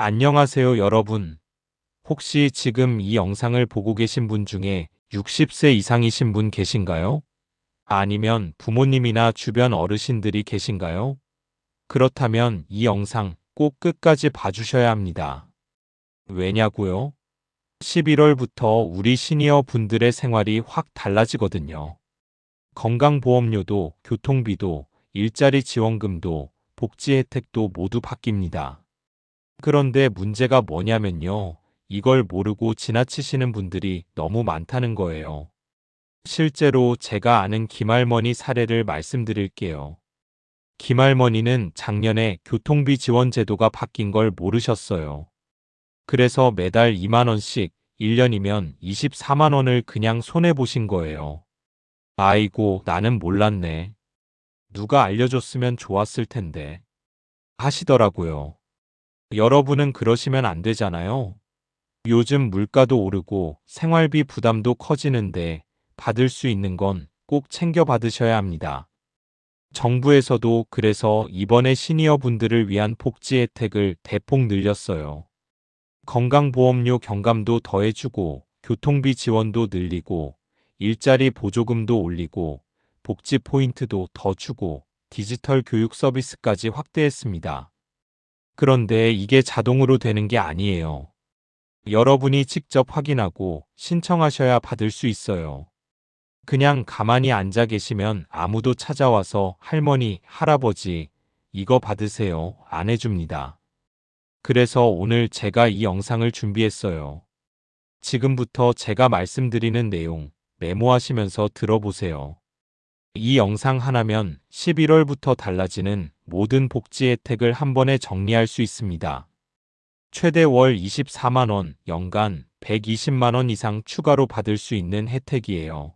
안녕하세요, 여러분. 혹시 지금 이 영상을 보고 계신 분 중에 60세 이상이신 분 계신가요? 아니면 부모님이나 주변 어르신들이 계신가요? 그렇다면 이 영상 꼭 끝까지 봐주셔야 합니다. 왜냐고요? 11월부터 우리 시니어 분들의 생활이 확 달라지거든요. 건강보험료도, 교통비도, 일자리 지원금도, 복지 혜택도 모두 바뀝니다. 그런데 문제가 뭐냐면요. 이걸 모르고 지나치시는 분들이 너무 많다는 거예요. 실제로 제가 아는 김할머니 사례를 말씀드릴게요. 김할머니는 작년에 교통비 지원 제도가 바뀐 걸 모르셨어요. 그래서 매달 2만 원씩 1년이면 24만 원을 그냥 손해보신 거예요. 아이고, 나는 몰랐네. 누가 알려줬으면 좋았을 텐데. 하시더라고요. 여러분은 그러시면 안 되잖아요. 요즘 물가도 오르고 생활비 부담도 커지는데 받을 수 있는 건 꼭 챙겨 받으셔야 합니다. 정부에서도 그래서 이번에 시니어 분들을 위한 복지 혜택을 대폭 늘렸어요. 건강보험료 경감도 더해주고 교통비 지원도 늘리고 일자리 보조금도 올리고 복지 포인트도 더 주고 디지털 교육 서비스까지 확대했습니다. 그런데 이게 자동으로 되는 게 아니에요. 여러분이 직접 확인하고 신청하셔야 받을 수 있어요. 그냥 가만히 앉아 계시면 아무도 찾아와서 할머니, 할아버지, 이거 받으세요. 안 해줍니다. 그래서 오늘 제가 이 영상을 준비했어요. 지금부터 제가 말씀드리는 내용 메모하시면서 들어보세요. 이 영상 하나면 11월부터 달라지는 모든 복지 혜택을 한 번에 정리할 수 있습니다. 최대 월 24만 원, 연간 120만 원 이상 추가로 받을 수 있는 혜택이에요.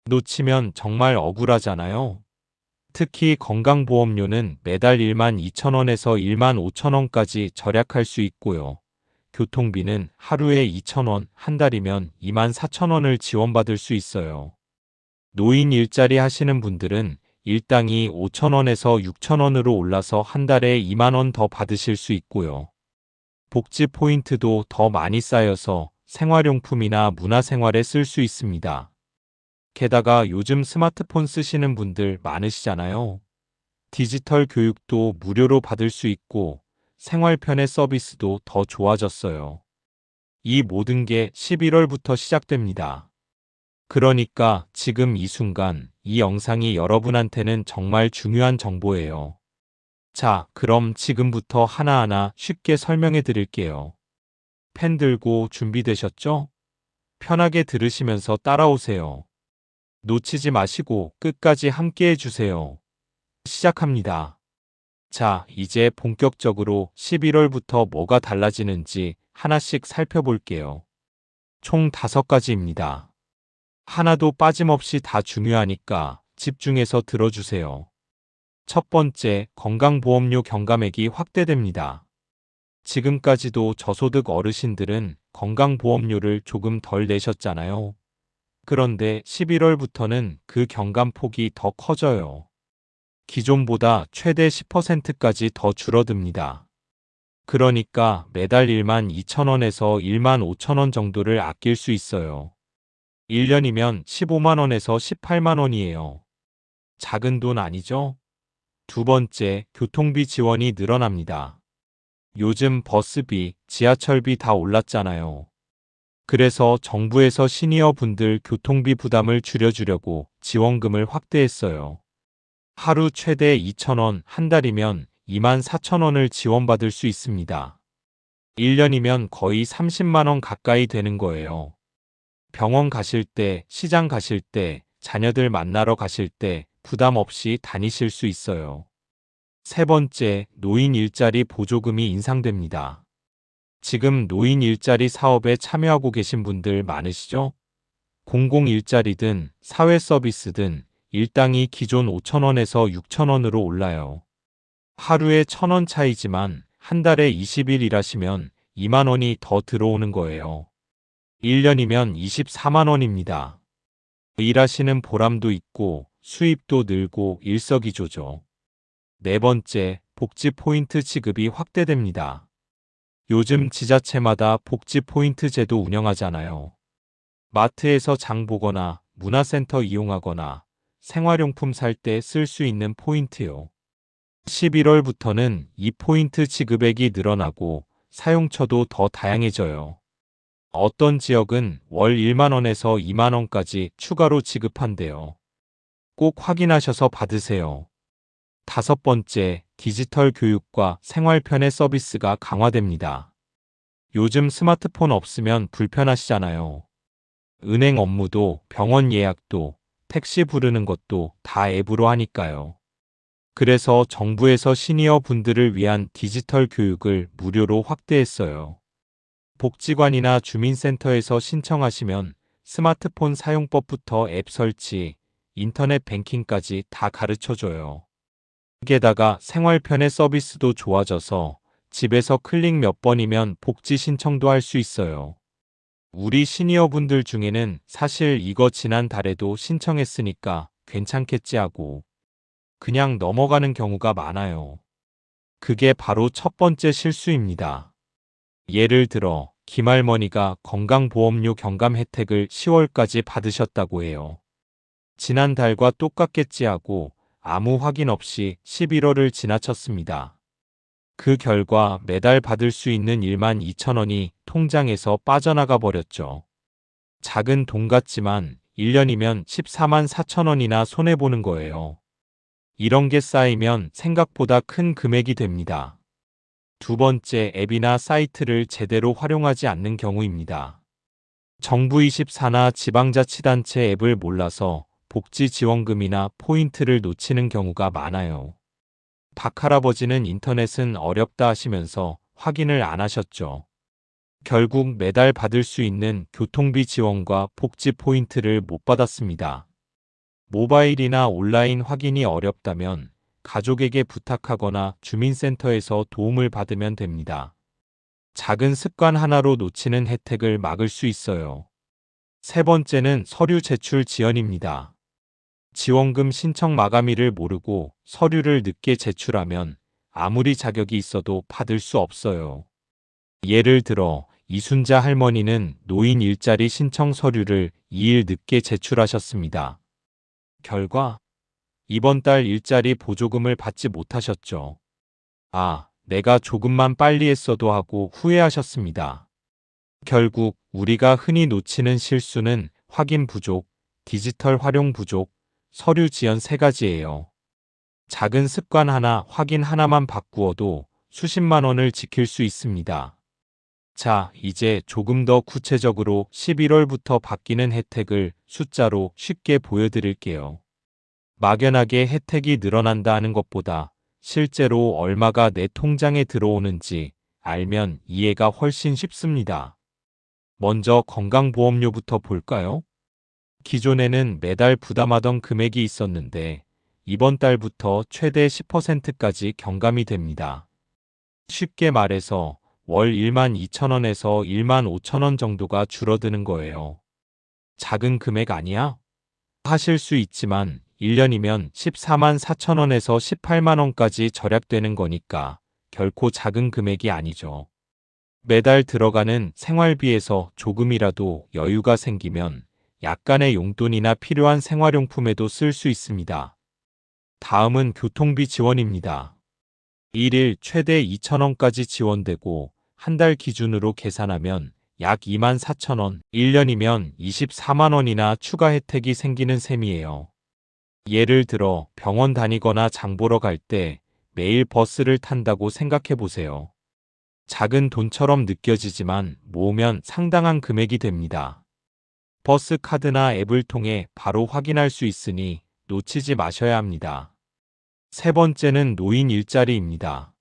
놓치면 정말 억울하잖아요. 특히 건강보험료는 매달 1만 2천 원에서 1만 5천 원까지 절약할 수 있고요. 교통비는 하루에 2천 원, 한 달이면 2만 4천 원을 지원받을 수 있어요. 노인 일자리 하시는 분들은 일당이 5천 원에서 6천 원으로 올라서 한 달에 2만 원 더 받으실 수 있고요. 복지 포인트도 더 많이 쌓여서 생활용품이나 문화생활에 쓸 수 있습니다. 게다가 요즘 스마트폰 쓰시는 분들 많으시잖아요. 디지털 교육도 무료로 받을 수 있고 생활편의 서비스도 더 좋아졌어요. 이 모든 게 11월부터 시작됩니다. 그러니까 지금 이 순간 이 영상이 여러분한테는 정말 중요한 정보예요. 자, 그럼 지금부터 하나하나 쉽게 설명해 드릴게요. 펜 들고 준비되셨죠? 편하게 들으시면서 따라오세요. 놓치지 마시고 끝까지 함께 해주세요. 시작합니다. 자, 이제 본격적으로 11월부터 뭐가 달라지는지 하나씩 살펴볼게요. 총 5가지입니다. 하나도 빠짐없이 다 중요하니까 집중해서 들어주세요. 첫 번째, 건강보험료 경감액이 확대됩니다. 지금까지도 저소득 어르신들은 건강보험료를 조금 덜 내셨잖아요. 그런데 11월부터는 그 경감폭이 더 커져요. 기존보다 최대 10%까지 더 줄어듭니다. 그러니까 매달 1만 2천 원에서 1만 5천 원 정도를 아낄 수 있어요. 1년이면 15만 원에서 18만 원이에요. 작은 돈 아니죠? 두 번째, 교통비 지원이 늘어납니다. 요즘 버스비, 지하철비 다 올랐잖아요. 그래서 정부에서 시니어 분들 교통비 부담을 줄여주려고 지원금을 확대했어요. 하루 최대 2천 원, 한 달이면 2만 4천 원을 지원받을 수 있습니다. 1년이면 거의 30만 원 가까이 되는 거예요. 병원 가실 때, 시장 가실 때, 자녀들 만나러 가실 때 부담 없이 다니실 수 있어요. 세 번째, 노인 일자리 보조금이 인상됩니다. 지금 노인 일자리 사업에 참여하고 계신 분들 많으시죠? 공공 일자리든 사회 서비스든 일당이 기존 5천 원에서 6천 원으로 올라요. 하루에 1,000원 차이지만 한 달에 20일 일하시면 2만 원이 더 들어오는 거예요. 1년이면 24만 원입니다. 일하시는 보람도 있고 수입도 늘고 일석이조죠. 네 번째, 복지 포인트 지급이 확대됩니다. 요즘 지자체마다 복지 포인트 제도 운영하잖아요. 마트에서 장 보거나 문화센터 이용하거나 생활용품 살 때 쓸 수 있는 포인트요. 11월부터는 이 포인트 지급액이 늘어나고 사용처도 더 다양해져요. 어떤 지역은 월 1만 원에서 2만 원까지 추가로 지급한대요. 꼭 확인하셔서 받으세요. 다섯 번째, 디지털 교육과 생활 편의 서비스가 강화됩니다. 요즘 스마트폰 없으면 불편하시잖아요. 은행 업무도 병원 예약도 택시 부르는 것도 다 앱으로 하니까요. 그래서 정부에서 시니어 분들을 위한 디지털 교육을 무료로 확대했어요. 복지관이나 주민센터에서 신청하시면 스마트폰 사용법부터 앱 설치, 인터넷 뱅킹까지 다 가르쳐줘요. 게다가 생활편의 서비스도 좋아져서 집에서 클릭 몇 번이면 복지 신청도 할 수 있어요. 우리 시니어분들 중에는 사실 이거 지난달에도 신청했으니까 괜찮겠지 하고 그냥 넘어가는 경우가 많아요. 그게 바로 첫 번째 실수입니다. 예를 들어 김할머니가 건강보험료 경감 혜택을 10월까지 받으셨다고 해요. 지난달과 똑같겠지 하고 아무 확인 없이 11월을 지나쳤습니다. 그 결과 매달 받을 수 있는 1만 2천 원이 통장에서 빠져나가 버렸죠. 작은 돈 같지만 1년이면 14만 4천 원이나 손해보는 거예요. 이런 게 쌓이면 생각보다 큰 금액이 됩니다. 두 번째, 앱이나 사이트를 제대로 활용하지 않는 경우입니다. 정부24나 지방자치단체 앱을 몰라서 복지지원금이나 포인트를 놓치는 경우가 많아요. 박할아버지는 인터넷은 어렵다 하시면서 확인을 안 하셨죠. 결국 매달 받을 수 있는 교통비 지원과 복지 포인트를 못 받았습니다. 모바일이나 온라인 확인이 어렵다면 가족에게 부탁하거나 주민센터에서 도움을 받으면 됩니다. 작은 습관 하나로 놓치는 혜택을 막을 수 있어요. 세 번째는 서류 제출 지연입니다. 지원금 신청 마감일을 모르고 서류를 늦게 제출하면 아무리 자격이 있어도 받을 수 없어요. 예를 들어 이순자 할머니는 노인 일자리 신청 서류를 2일 늦게 제출하셨습니다. 결과 이번 달 일자리 보조금을 받지 못하셨죠. 아, 내가 조금만 빨리 했어도 하고 후회하셨습니다. 결국 우리가 흔히 놓치는 실수는 확인 부족, 디지털 활용 부족, 서류 지연 세 가지예요. 작은 습관 하나, 확인 하나만 바꾸어도 수십만 원을 지킬 수 있습니다. 자, 이제 조금 더 구체적으로 11월부터 바뀌는 혜택을 숫자로 쉽게 보여드릴게요. 막연하게 혜택이 늘어난다 하는 것보다 실제로 얼마가 내 통장에 들어오는지 알면 이해가 훨씬 쉽습니다. 먼저 건강보험료부터 볼까요? 기존에는 매달 부담하던 금액이 있었는데 이번 달부터 최대 10%까지 경감이 됩니다. 쉽게 말해서 월 1만 2천 원에서 1만 5천 원 정도가 줄어드는 거예요. 작은 금액 아니야? 하실 수 있지만 1년이면 14만 4천 원에서 18만 원까지 절약되는 거니까 결코 작은 금액이 아니죠. 매달 들어가는 생활비에서 조금이라도 여유가 생기면 약간의 용돈이나 필요한 생활용품에도 쓸 수 있습니다. 다음은 교통비 지원입니다. 1일 최대 2천 원까지 지원되고 한 달 기준으로 계산하면 약 2만 4천 원, 1년이면 24만 원이나 추가 혜택이 생기는 셈이에요. 예를 들어 병원 다니거나 장 보러 갈 때 매일 버스를 탄다고 생각해 보세요. 작은 돈처럼 느껴지지만 모으면 상당한 금액이 됩니다. 버스 카드나 앱을 통해 바로 확인할 수 있으니 놓치지 마셔야 합니다. 세 번째는 노인 일자리입니다.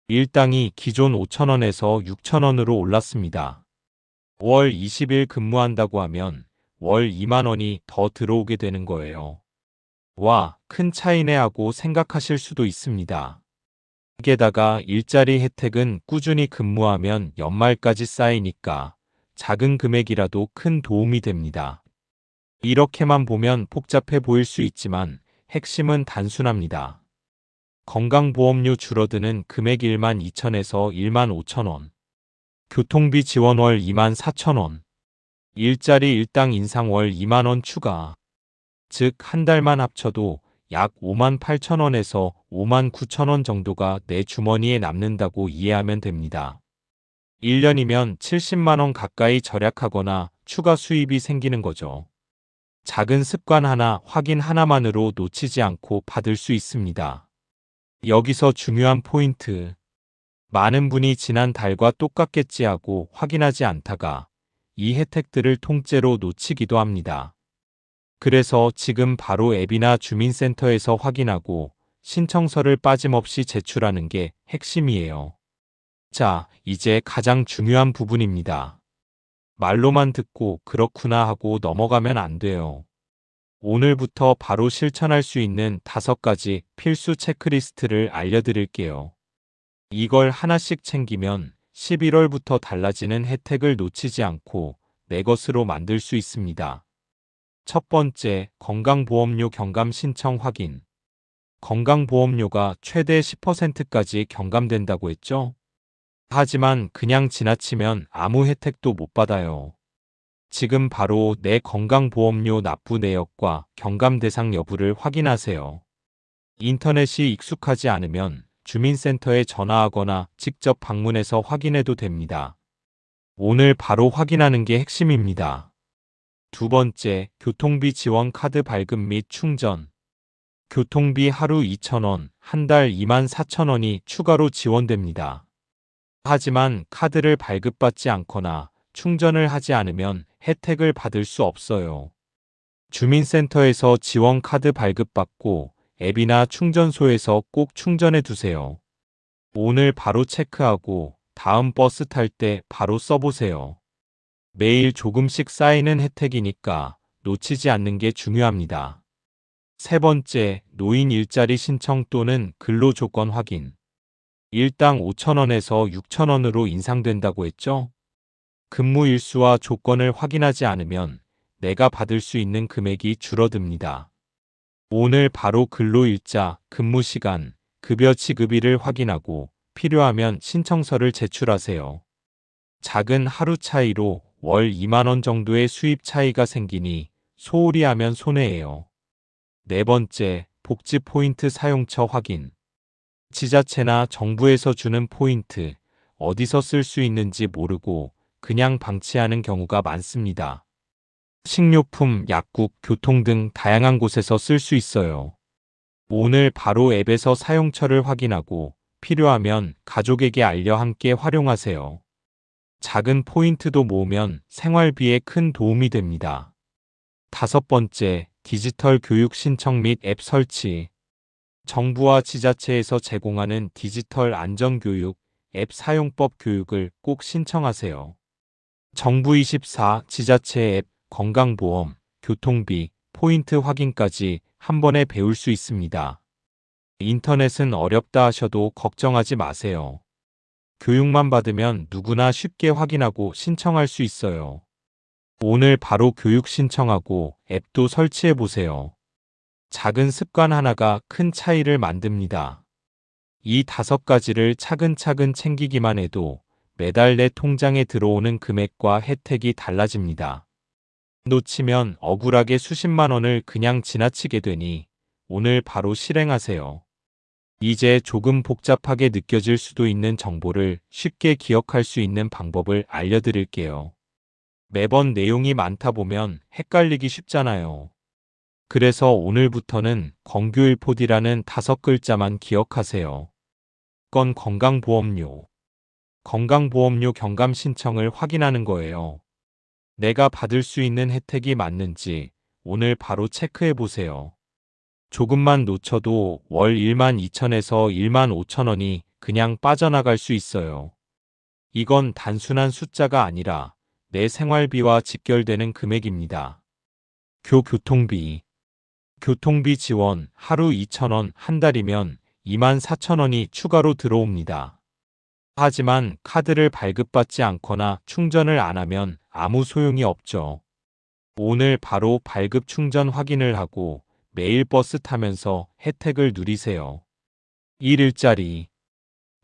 일당이 기존 5천 원에서 6천 원으로 올랐습니다. 월 20일 근무한다고 하면 월 2만 원이 더 들어오게 되는 거예요. 와, 큰 차이네 하고 생각하실 수도 있습니다. 게다가 일자리 혜택은 꾸준히 근무하면 연말까지 쌓이니까 작은 금액이라도 큰 도움이 됩니다. 이렇게만 보면 복잡해 보일 수 있지만 핵심은 단순합니다. 건강보험료 줄어드는 금액 1만 2천에서 1만 5천 원. 교통비 지원 월 24,000원. 일자리 일당 인상 월 2만 원 추가. 즉, 한 달만 합쳐도 약 58,000원에서 59,000원 정도가 내 주머니에 남는다고 이해하면 됩니다. 1년이면 70만 원 가까이 절약하거나 추가 수입이 생기는 거죠. 작은 습관 하나, 확인 하나만으로 놓치지 않고 받을 수 있습니다. 여기서 중요한 포인트. 많은 분이 지난 달과 똑같겠지 하고 확인하지 않다가 이 혜택들을 통째로 놓치기도 합니다. 그래서 지금 바로 앱이나 주민센터에서 확인하고 신청서를 빠짐없이 제출하는 게 핵심이에요. 자, 이제 가장 중요한 부분입니다. 말로만 듣고 그렇구나 하고 넘어가면 안 돼요. 오늘부터 바로 실천할 수 있는 5가지 필수 체크리스트를 알려드릴게요. 이걸 하나씩 챙기면 11월부터 달라지는 혜택을 놓치지 않고 내 것으로 만들 수 있습니다. 첫 번째, 건강보험료 경감 신청 확인. 건강보험료가 최대 10%까지 경감된다고 했죠? 하지만 그냥 지나치면 아무 혜택도 못 받아요. 지금 바로 내 건강보험료 납부 내역과 경감 대상 여부를 확인하세요. 인터넷이 익숙하지 않으면 주민센터에 전화하거나 직접 방문해서 확인해도 됩니다. 오늘 바로 확인하는 게 핵심입니다. 두 번째, 교통비 지원 카드 발급 및 충전. 교통비 하루 2,000원, 한 달 24,000원이 추가로 지원됩니다. 하지만 카드를 발급받지 않거나 충전을 하지 않으면 혜택을 받을 수 없어요. 주민센터에서 지원 카드 발급받고 앱이나 충전소에서 꼭 충전해 두세요. 오늘 바로 체크하고 다음 버스 탈 때 바로 써보세요. 매일 조금씩 쌓이는 혜택이니까 놓치지 않는 게 중요합니다. 세 번째, 노인 일자리 신청 또는 근로조건 확인. 일당 5,000원에서 6,000원으로 인상된다고 했죠? 근무 일수와 조건을 확인하지 않으면 내가 받을 수 있는 금액이 줄어듭니다. 오늘 바로 근로일자, 근무시간, 급여 지급일을 확인하고 필요하면 신청서를 제출하세요. 작은 하루 차이로 월 2만 원 정도의 수입 차이가 생기니 소홀히 하면 손해예요. 네 번째, 복지 포인트 사용처 확인. 지자체나 정부에서 주는 포인트, 어디서 쓸 수 있는지 모르고 그냥 방치하는 경우가 많습니다. 식료품, 약국, 교통 등 다양한 곳에서 쓸 수 있어요. 오늘 바로 앱에서 사용처를 확인하고 필요하면 가족에게 알려 함께 활용하세요. 작은 포인트도 모으면 생활비에 큰 도움이 됩니다. 다섯 번째, 디지털 교육 신청 및 앱 설치. 정부와 지자체에서 제공하는 디지털 안전교육, 앱 사용법 교육을 꼭 신청하세요. 정부24, 지자체 앱, 건강보험, 교통비, 포인트 확인까지 한 번에 배울 수 있습니다. 인터넷은 어렵다 하셔도 걱정하지 마세요. 교육만 받으면 누구나 쉽게 확인하고 신청할 수 있어요. 오늘 바로 교육 신청하고 앱도 설치해 보세요. 작은 습관 하나가 큰 차이를 만듭니다. 이 5가지를 차근차근 챙기기만 해도 매달 내 통장에 들어오는 금액과 혜택이 달라집니다. 놓치면 억울하게 수십만 원을 그냥 지나치게 되니 오늘 바로 실행하세요. 이제 조금 복잡하게 느껴질 수도 있는 정보를 쉽게 기억할 수 있는 방법을 알려드릴게요. 매번 내용이 많다 보면 헷갈리기 쉽잖아요. 그래서 오늘부터는 건규일포디라는 5글자만 기억하세요. 건 건강보험료. 건강보험료 경감 신청을 확인하는 거예요. 내가 받을 수 있는 혜택이 맞는지 오늘 바로 체크해 보세요. 조금만 놓쳐도 월 12,000에서 15,000원이 그냥 빠져나갈 수 있어요. 이건 단순한 숫자가 아니라 내 생활비와 직결되는 금액입니다. 교통비. 교통비 지원 하루 2,000원, 한 달이면 24,000원이 추가로 들어옵니다. 하지만 카드를 발급받지 않거나 충전을 안 하면 아무 소용이 없죠. 오늘 바로 발급 충전 확인을 하고 매일 버스 타면서 혜택을 누리세요. 1일짜리.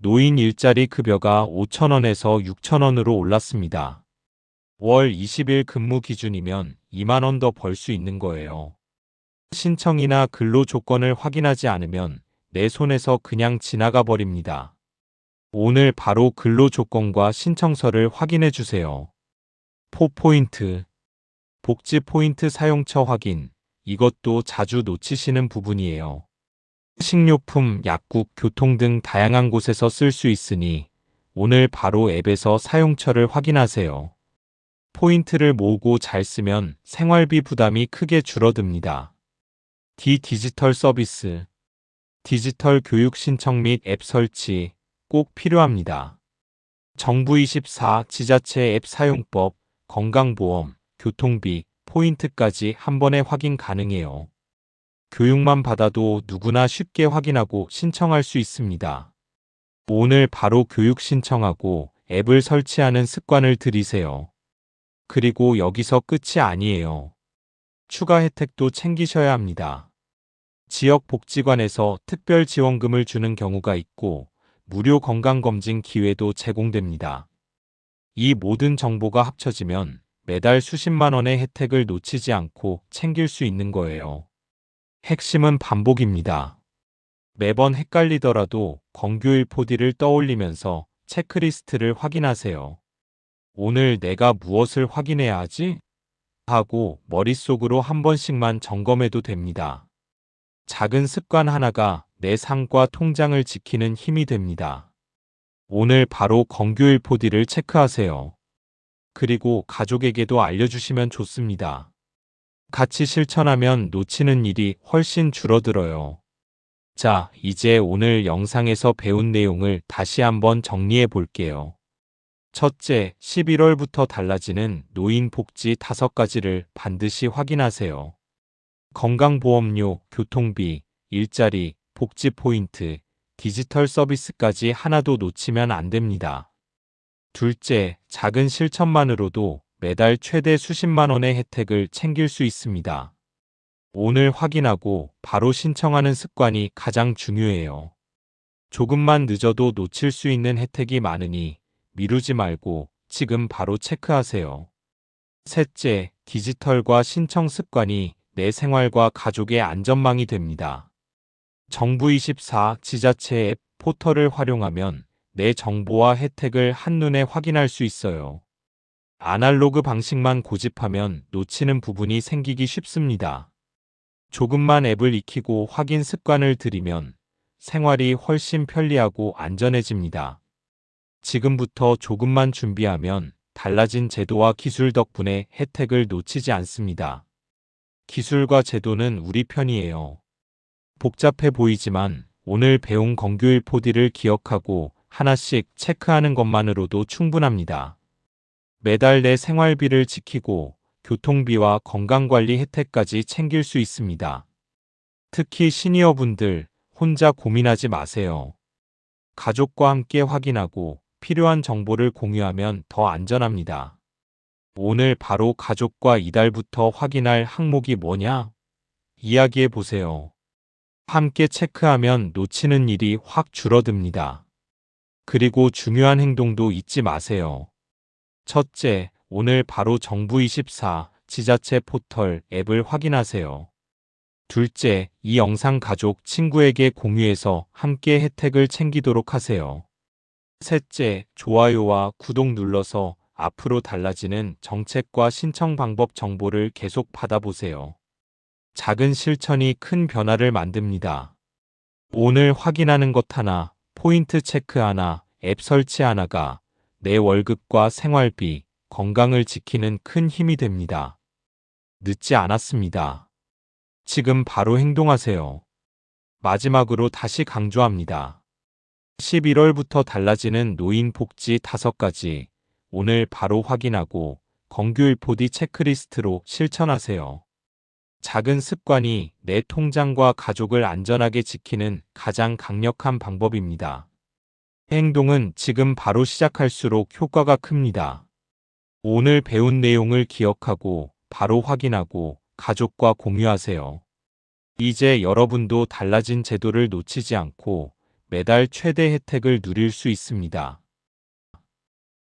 노인 일자리 급여가 5,000원에서 6,000원으로 올랐습니다. 월 20일 근무 기준이면 2만 원 더 벌 수 있는 거예요. 신청이나 근로 조건을 확인하지 않으면 내 손에서 그냥 지나가 버립니다. 오늘 바로 근로 조건과 신청서를 확인해 주세요. 포인트, 복지 포인트 사용처 확인. 이것도 자주 놓치시는 부분이에요. 식료품, 약국, 교통 등 다양한 곳에서 쓸 수 있으니 오늘 바로 앱에서 사용처를 확인하세요. 포인트를 모으고 잘 쓰면 생활비 부담이 크게 줄어듭니다. 디지털 서비스, 디지털 교육 신청 및 앱 설치 꼭 필요합니다. 정부24 지자체 앱 사용법, 건강보험, 교통비, 포인트까지 한 번에 확인 가능해요. 교육만 받아도 누구나 쉽게 확인하고 신청할 수 있습니다. 오늘 바로 교육 신청하고 앱을 설치하는 습관을 들이세요. 그리고 여기서 끝이 아니에요. 추가 혜택도 챙기셔야 합니다. 지역복지관에서 특별지원금을 주는 경우가 있고 무료 건강검진 기회도 제공됩니다. 이 모든 정보가 합쳐지면 매달 수십만 원의 혜택을 놓치지 않고 챙길 수 있는 거예요. 핵심은 반복입니다. 매번 헷갈리더라도 건규일 포디를 떠올리면서 체크리스트를 확인하세요. 오늘 내가 무엇을 확인해야 하지? 하고 머릿속으로 한 번씩만 점검해도 됩니다. 작은 습관 하나가 내 삶과 통장을 지키는 힘이 됩니다. 오늘 바로 건규일 포디를 체크하세요. 그리고 가족에게도 알려주시면 좋습니다. 같이 실천하면 놓치는 일이 훨씬 줄어들어요. 자, 이제 오늘 영상에서 배운 내용을 다시 한번 정리해 볼게요. 첫째, 11월부터 달라지는 노인 복지 5가지를 반드시 확인하세요. 건강보험료, 교통비, 일자리, 복지 포인트, 디지털 서비스까지 하나도 놓치면 안 됩니다. 둘째, 작은 실천만으로도 매달 최대 수십만 원의 혜택을 챙길 수 있습니다. 오늘 확인하고 바로 신청하는 습관이 가장 중요해요. 조금만 늦어도 놓칠 수 있는 혜택이 많으니 미루지 말고 지금 바로 체크하세요. 셋째, 디지털과 신청 습관이 내 생활과 가족의 안전망이 됩니다. 정부24 지자체 앱 포털을 활용하면 내 정보와 혜택을 한눈에 확인할 수 있어요. 아날로그 방식만 고집하면 놓치는 부분이 생기기 쉽습니다. 조금만 앱을 익히고 확인 습관을 들이면 생활이 훨씬 편리하고 안전해집니다. 지금부터 조금만 준비하면 달라진 제도와 기술 덕분에 혜택을 놓치지 않습니다. 기술과 제도는 우리 편이에요. 복잡해 보이지만 오늘 배운 건규일 포디를 기억하고 하나씩 체크하는 것만으로도 충분합니다. 매달 내 생활비를 지키고 교통비와 건강관리 혜택까지 챙길 수 있습니다. 특히 시니어분들 혼자 고민하지 마세요. 가족과 함께 확인하고 필요한 정보를 공유하면 더 안전합니다. 오늘 바로 가족과 이달부터 확인할 항목이 뭐냐? 이야기해 보세요. 함께 체크하면 놓치는 일이 확 줄어듭니다. 그리고 중요한 행동도 잊지 마세요. 첫째, 오늘 바로 정부24 지자체 포털 앱을 확인하세요. 둘째, 이 영상 가족, 친구에게 공유해서 함께 혜택을 챙기도록 하세요. 셋째, 좋아요와 구독 눌러서 앞으로 달라지는 정책과 신청 방법 정보를 계속 받아보세요. 작은 실천이 큰 변화를 만듭니다. 오늘 확인하는 것 하나, 포인트 체크 하나, 앱 설치 하나가 내 월급과 생활비, 건강을 지키는 큰 힘이 됩니다. 늦지 않았습니다. 지금 바로 행동하세요. 마지막으로 다시 강조합니다. 11월부터 달라지는 노인 복지 5가지, 오늘 바로 확인하고 건규일 포디 체크리스트로 실천하세요. 작은 습관이 내 통장과 가족을 안전하게 지키는 가장 강력한 방법입니다. 행동은 지금 바로 시작할수록 효과가 큽니다. 오늘 배운 내용을 기억하고 바로 확인하고 가족과 공유하세요. 이제 여러분도 달라진 제도를 놓치지 않고 매달 최대 혜택을 누릴 수 있습니다.